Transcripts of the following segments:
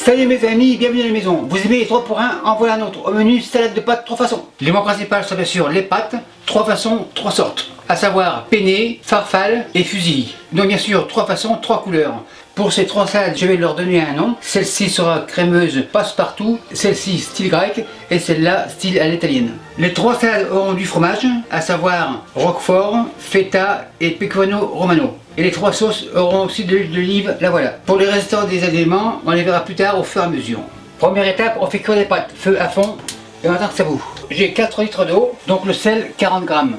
Salut mes amis, bienvenue à la maison. Vous aimez les 3 pour 1, en voilà un autre. Au menu, salade de pâtes 3 façons. Les mots principaux sont bien sûr les pâtes, 3 façons, 3 sortes. À savoir penne, farfalle et fusilli. Donc bien sûr 3 façons, 3 couleurs. Pour ces 3 salades, je vais leur donner un nom. Celle-ci sera crémeuse passe-partout, celle-ci style grec et celle-là style à l'italienne. Les 3 salades auront du fromage, à savoir roquefort, feta et pecorino romano. Et les 3 sauces auront aussi de l'huile d'olive, la voilà. Pour les restants des aliments, on les verra plus tard au fur et à mesure. Première étape, on fait cuire les pâtes, feu à fond et on attend que ça boue. J'ai 4 litres d'eau, donc le sel 40 grammes.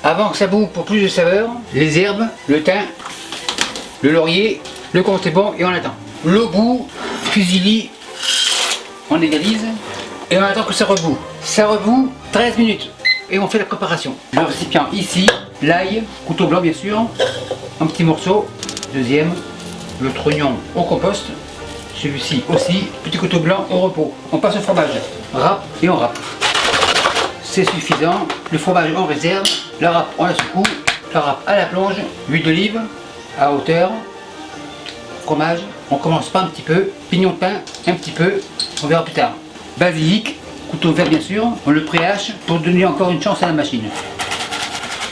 Avant que ça boue pour plus de saveur, les herbes, le thym, le laurier, le compte est bon et on attend. L'eau bout, fusilli, on égalise et on attend que ça reboue. Ça reboue 13 minutes et on fait la préparation. Le récipient ici, l'ail, couteau blanc bien sûr, un petit morceau, deuxième, le trognon au compost, celui-ci aussi, petit couteau blanc au repos. On passe au fromage, râpe et on râpe. C'est suffisant, le fromage on réserve, la râpe on la secoue, la râpe à la plonge, huile d'olive à hauteur, fromage, on commence pas un petit peu, pignon de pain un petit peu, on verra plus tard. Basilic, couteau vert bien sûr, on le préhache pour donner encore une chance à la machine.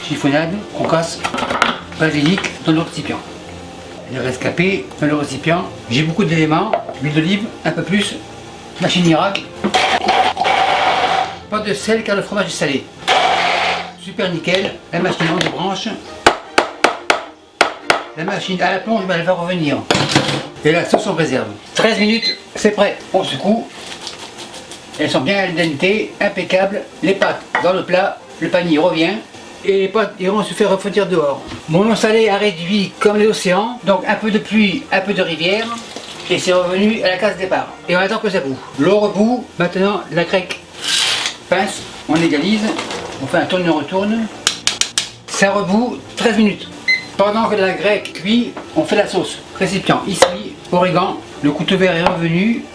Chiffonnade, on casse, basilic dans le récipient. Le rescapé dans le récipient, j'ai beaucoup d'éléments, huile d'olive, un peu plus, machine miracle. Pas de sel car le fromage est salé. Super nickel, la machine en débranche. La machine à la plonge, elle va revenir. Et la sauce en réserve. 13 minutes, c'est prêt. On secoue. Elles sont bien al dente, impeccables. Les pâtes dans le plat, le panier revient. Et les pâtes iront se faire refroidir dehors. Mon eau salée a réduit comme l'océan. Donc un peu de pluie, un peu de rivière. Et c'est revenu à la case départ. Et on attend que ça boue. L'eau rebout. Maintenant la grecque. Pince, on égalise, on fait un tourne-retourne, ça rebout 13 minutes. Pendant que la grecque cuit, on fait la sauce. Récipient ici, origan, le couteau vert est revenu,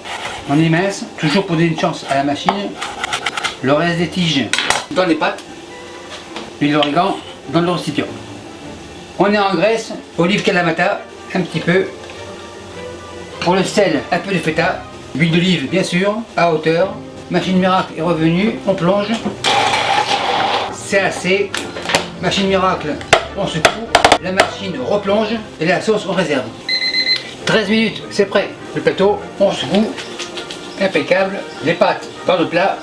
on émince, toujours pour donner une chance à la machine. Le reste des tiges dans les pâtes, et l'origan dans le récipient. On est en graisse, olive kalamata, un petit peu. Pour le sel, un peu de feta, l'huile d'olive bien sûr, à hauteur. Machine miracle est revenue, on plonge, c'est assez, machine miracle, on secoue, la machine replonge et la sauce on réserve. 13 minutes, c'est prêt. Le plateau, on secoue, impeccable, les pâtes dans le plat,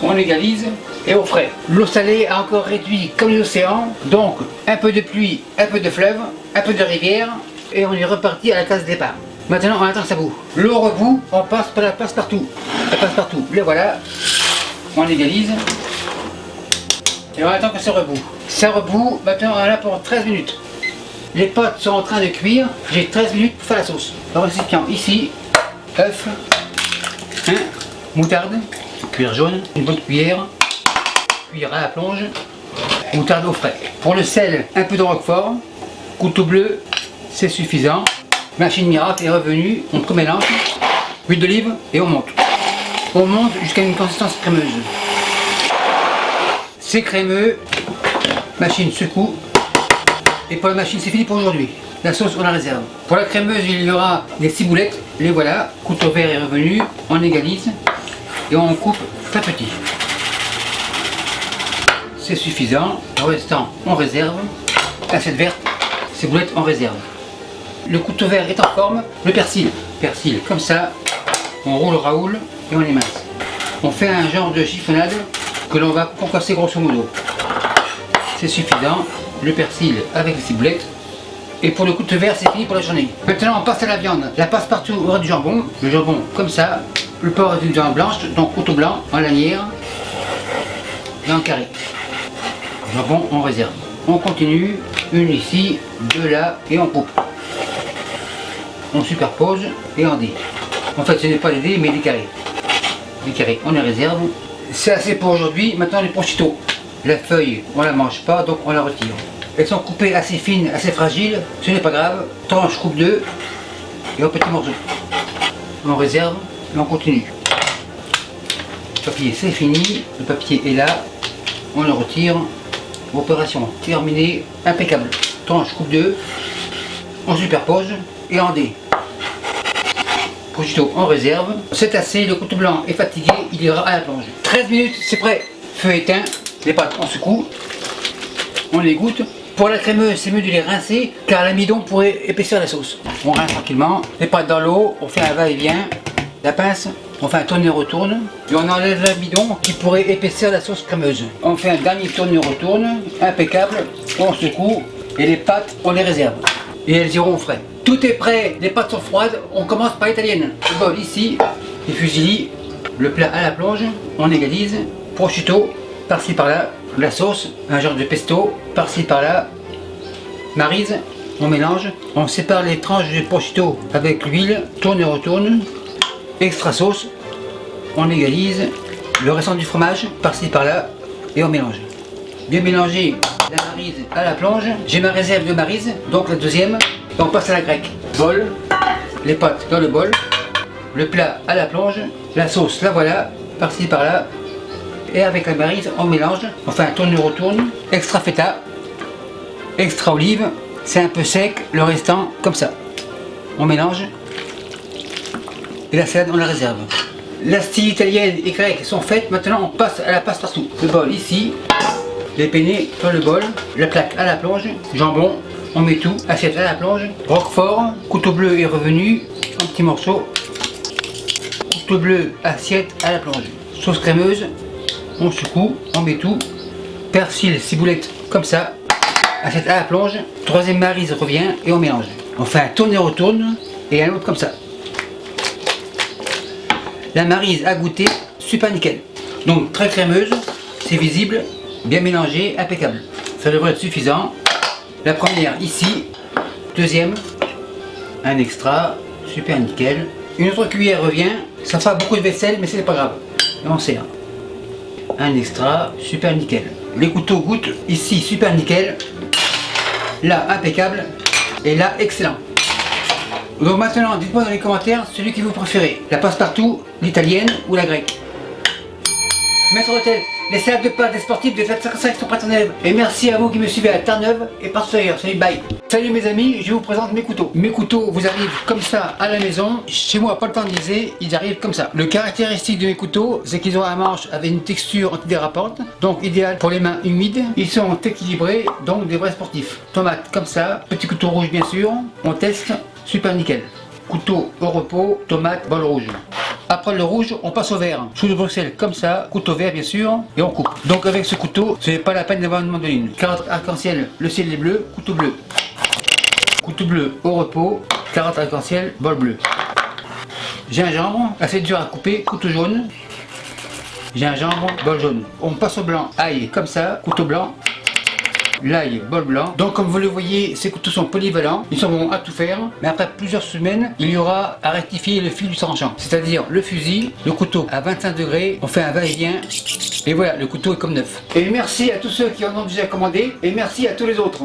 on égalise et au frais. L'eau salée a encore réduit comme l'océan, donc un peu de pluie, un peu de fleuve, un peu de rivière et on est reparti à la case départ. Maintenant on attend que ça boue. L'eau rebout, on passe par la passe-partout. La passe-partout, les voilà. On égalise. Et on attend que ça rebout. Ça rebout, maintenant on est là pour 13 minutes. Les pâtes sont en train de cuire. J'ai 13 minutes pour faire la sauce. Le récipient ici, œuf, moutarde, cuillère jaune, une bonne cuillère, cuillère à la plonge, moutarde au frais. Pour le sel, un peu de roquefort, couteau bleu, c'est suffisant. Machine miracle est revenue, on prémélange, huile d'olive et on monte. On monte jusqu'à une consistance crémeuse. C'est crémeux, machine secoue. Et pour la machine c'est fini pour aujourd'hui. La sauce on la réserve. Pour la crémeuse il y aura des ciboulettes, les voilà. Couteau vert est revenu, on égalise et on coupe très petit. C'est suffisant, le restant on réserve. Assiette verte, ciboulettes on réserve. Le couteau vert est en forme, le persil comme ça, on roule raoule et on émince. On fait un genre de chiffonnade que l'on va concasser grosso modo. C'est suffisant, le persil avec les ciboulettes. Et pour le couteau vert c'est fini pour la journée. Maintenant on passe à la viande, la passe-partout aura du jambon, le jambon comme ça, le porc est une viande blanche, donc couteau blanc en lanière et en carré. Le jambon on réserve. On continue, une ici, deux là et on coupe. On superpose et on dé. En fait ce n'est pas des dés mais des carrés. Des carrés, on les réserve. C'est assez pour aujourd'hui, maintenant les prosciutto. La feuille, on la mange pas donc on la retire. Elles sont coupées assez fines, assez fragiles, ce n'est pas grave. Tranche, coupe 2 et au petit morceau. On réserve et on continue. Le papier c'est fini, le papier est là, on le retire. Opération terminée, impeccable. Tranche, coupe 2, on superpose et on dé. prosciutto en réserve. C'est assez, le couteau blanc est fatigué, il ira à la plonge. 13 minutes, c'est prêt. Feu éteint, les pâtes on secoue, on les goûte. Pour la crémeuse, c'est mieux de les rincer car l'amidon pourrait épaissir la sauce. On rince tranquillement, les pâtes dans l'eau, on fait un va-et-vient, la pince, on fait un tourne-retourne et on enlève l'amidon qui pourrait épaissir la sauce crémeuse. On fait un dernier tourne-retourne, impeccable, on secoue et les pâtes, on les réserve et elles iront au frais. Tout est prêt, les pâtes sont froides, on commence par l'italienne. Le bol ici, les fusilli, le plat à la plonge, on égalise, prosciutto, par-ci par-là, la sauce, un genre de pesto, par-ci par-là, maryse, on mélange, on sépare les tranches de prosciutto avec l'huile, tourne et retourne, extra sauce, on égalise, le restant du fromage, par-ci par-là, et on mélange. Bien mélanger la maryse à la plonge, j'ai ma réserve de maryse, donc la deuxième, et on passe à la grecque. Bol, les pâtes dans le bol, le plat à la plonge, la sauce, la voilà, par-ci par-là, et avec la maryse on mélange, on fait un tourne-retourne, extra feta, extra olive, c'est un peu sec, le restant comme ça. On mélange et la salade on la réserve. La style italienne et grecque sont faites, maintenant on passe à la passe-partout. Le bol ici, les penne dans le bol, la plaque à la plonge, jambon, on met tout, assiette à la plonge, roquefort, couteau bleu est revenu, un petit morceau, couteau bleu, assiette à la plonge, sauce crémeuse, on secoue, on met tout, persil, ciboulette comme ça, assiette à la plonge, troisième maryse revient et on mélange. On fait un tourne et retourne et un autre comme ça. La maryse à goûter, super nickel. Donc très crémeuse, c'est visible, bien mélangé, impeccable. Ça devrait être suffisant. La première ici, deuxième, un extra, super nickel. Une autre cuillère revient, ça fera beaucoup de vaisselle mais c'est pas grave. Et on sert. Un extra, super nickel. Les couteaux goûtent, ici super nickel, là impeccable et là excellent. Donc maintenant dites-moi dans les commentaires celui que vous préférez, la passe-partout, l'italienne ou la grecque. Maître Hôtel, les salades de pâtes des sportifs de 55 sont prêtes en élève. Et merci à vous qui me suivez à Terre-Neuve et partout ailleurs. Salut, bye. Salut mes amis, je vous présente mes couteaux. Mes couteaux vous arrivent comme ça à la maison. Chez moi, pas le temps de liser, ils arrivent comme ça. Le caractéristique de mes couteaux, c'est qu'ils ont un manche avec une texture antidérapante, donc idéal pour les mains humides. Ils sont équilibrés, donc des vrais sportifs. Tomate comme ça, petit couteau rouge bien sûr. On teste, super nickel. Couteau au repos, tomate, bol rouge. Après le rouge, on passe au vert. Chou de Bruxelles comme ça, couteau vert bien sûr, et on coupe. Donc avec ce couteau, ce n'est pas la peine d'avoir une mandoline. Carotte arc-en-ciel, le ciel est bleu, couteau bleu. Couteau bleu au repos, carotte arc-en-ciel, bol bleu. Gingembre, assez dur à couper, couteau jaune. Gingembre, bol jaune. On passe au blanc, ail comme ça, couteau blanc. L'ail, bol blanc. Donc comme vous le voyez, ces couteaux sont polyvalents, ils sont bons à tout faire, mais après plusieurs semaines, il y aura à rectifier le fil du tranchant, c'est-à-dire le fusil, le couteau à 25 degrés, on fait un va-et-vient, et voilà, le couteau est comme neuf. Et merci à tous ceux qui en ont déjà commandé, et merci à tous les autres.